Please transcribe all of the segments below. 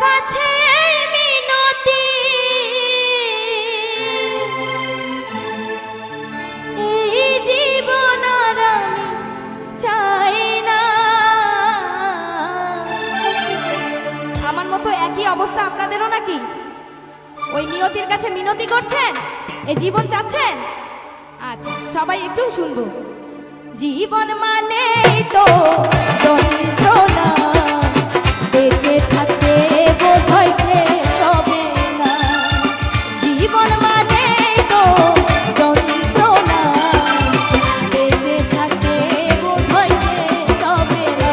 কাছে মিনতি এই জীবন আর আমি চাই না। আমার মতো একই অবস্থা আপনাদেরও নাকি? ওই নিয়তির কাছে মিনতি করছেন, এই জীবন চাচ্ছেন? আচ্ছা সবাই একটু শুনবো। জীবন মানে তো যন্ত্রণা, বেঁচে থাকতে বোধহয় শেষ হবে না। জীবন মানে তো যন্ত্রণা, বেঁচে থাকতে বোধহয় শেষ হবে না।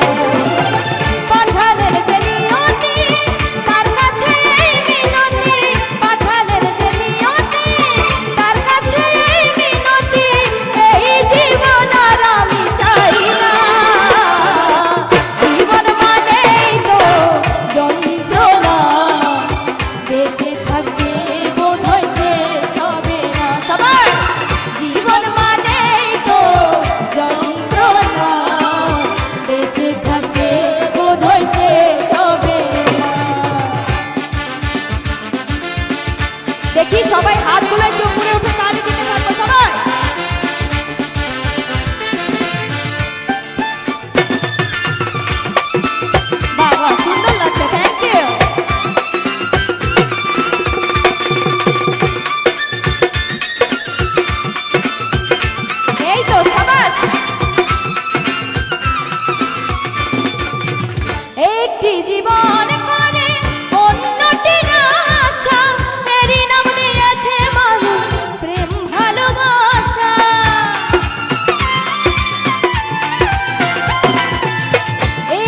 পাঠালের যে নিয়তি তার কাছে মিনতি, পাঠালের যে নিয়তি তার কাছে মিনতি, এই জীবন আর আমি চাই না। জীবন মানেই তো যন্ত্রণা, বেঁচে থাকতে বোধহয় শেষ হবে না। সবাই জীবন মানেই তো যন্ত্রণা, বেঁচে থাকতে বোধহয় শেষ হবে না। দেখি সবাই হাতগুলো একটু উপরে উঠে তালি দিতে থাকবো সবাই। বাবা সুন্দর লাগছে, থ্যাংক ইউ। এই তো সাবাস। একটি জীবন করে অন্যটির আশা, এরই নাম দিয়েছে মানুষ প্রেম ভালোবাসা।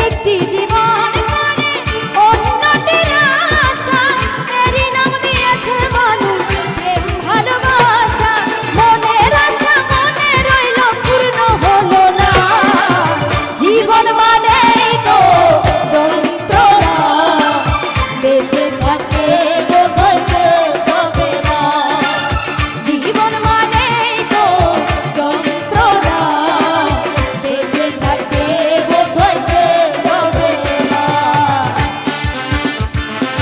একটি জীবন করে অন্যটির আশা, এরই নাম দিয়েছে মানুষ প্রেম ভালোবাসা। মনের আশা মনে রইল পূর্ণ হলো না। জীবন মানেই তো যন্ত্রণা, বেঁচে থাকতে বোধহয় শেষ হবে না। জীবন মানেই তো যন্ত্রণা, বেঁচে থাকতে বোধহয় শেষ হবে না।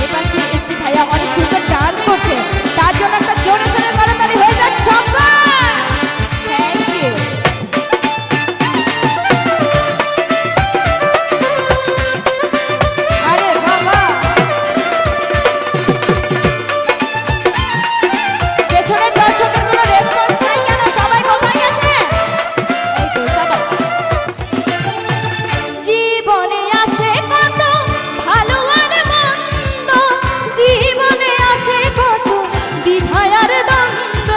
এপাশে একটি ভাইয়া অনেক সুন্দর গান করছে, তার জন্য একটা জোরে সোরে করতালি হয়ে যাক সবাই। Thank you. আরে বাবা, পেছনের দর্শকের কোনো রেসপন্স নাই কেন? সবাই কোথায় গেছে? এই তো সাবাস। জীবনে আসে কত ভালো আর মন্দ, জীবনে আসে কত দ্বিধা আর দ্বন্দ্ব।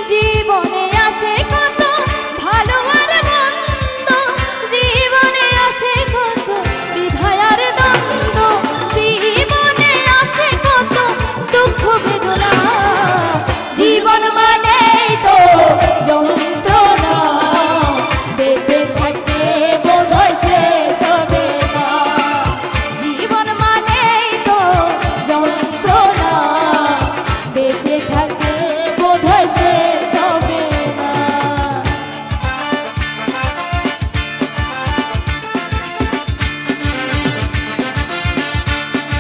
জীবনে আসে কত ভালো আর মন্দ, জীবনে আসে কত দ্বিধা আর দ্বন্দ্ব। জীবনে আসে কত দুঃখ বেদনা। জীবন মানেই তো যন্ত্রণা, বেঁচে থাকতে বোধহয় শেষ হবে না। জীবন মানেই তো যন্ত্রণা, বেঁচে থাকতে বোধহয় শেষ হবে না।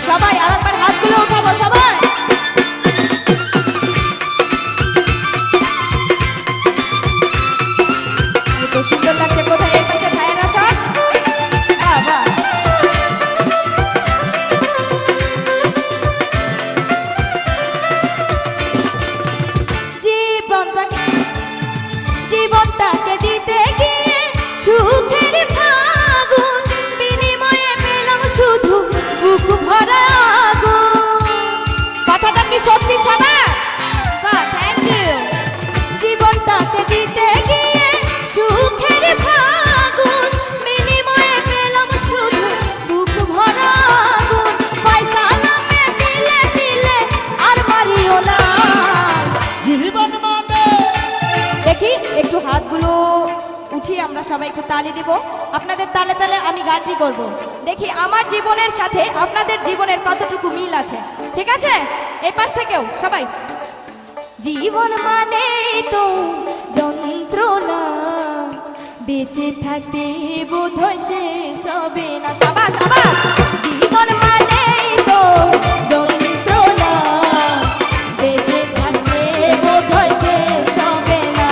সবাই আরেকবার হাতগুলো উঠাবো সবাই। এই তো সুন্দর লাগছে। কোথায় এর পাশে ভাইয়েরা সব? বাবা জীবনটাকে দিতে গিয়ে সুখের ফাগুন, বিনিময়ে পেলাম শুধু বুক ভরা আগুন। কথাটা কি সত্যি সবাই? Thank you. জীবনটাকে দিতে গিয়ে সুখের ফাগুন, বিনিময়ে পেলাম শুধু বুক ভরা আগুন। ফয়সালামে দিলে দিলে আর মারিও না। জীবন মানে দেখি একটু হাতগুলো উঠিয়ে আমরা সবাই একটু তালি দিব। আপনাদের তালে তালে আমি গানটি করব। দেখি আমার জীবনের সাথে আপনাদের জীবনের কতটুকু মিল আছে। ঠিক আছে? এই পাশ থেকেও সবাই। জীবন মানে তো যন্ত্রণা, বেঁচে থাকতে বোধহয় শেষ হবে না। সাবাস সাবাস। জীবন মানেই তো যন্ত্রণা, বেঁচে থাকতে বোধহয় শেষ হবে না।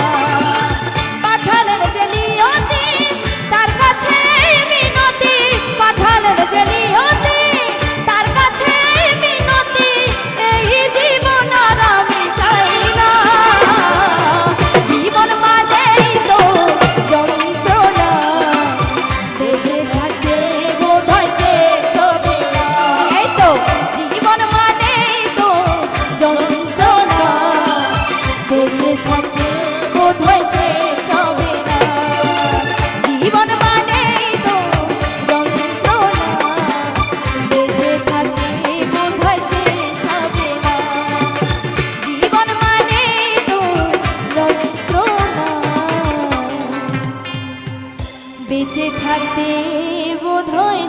পাঠালেন যে নিয়তি তার কাছে মিনতি, পাঠালেন যে নিয়তি তার কাছে মিনতি, এই জীবন আর আমি চাই না। জীবন মানেই তো যন্ত্রণা, বেঁচে থাকতে বোধহয় শেষ হবে না। এই তো জীবন মানেই তো যন্ত্রণা, বেঁচে থাকতে বোধহয় শেষ হবে না। জীবন মানেই তো যন্ত্রণা, বেঁচে থাকতে বোধহয় শেষ হবে না। জীবন মানেই তো যন্ত্রণা, বেঁচে থাকতে বোধহয়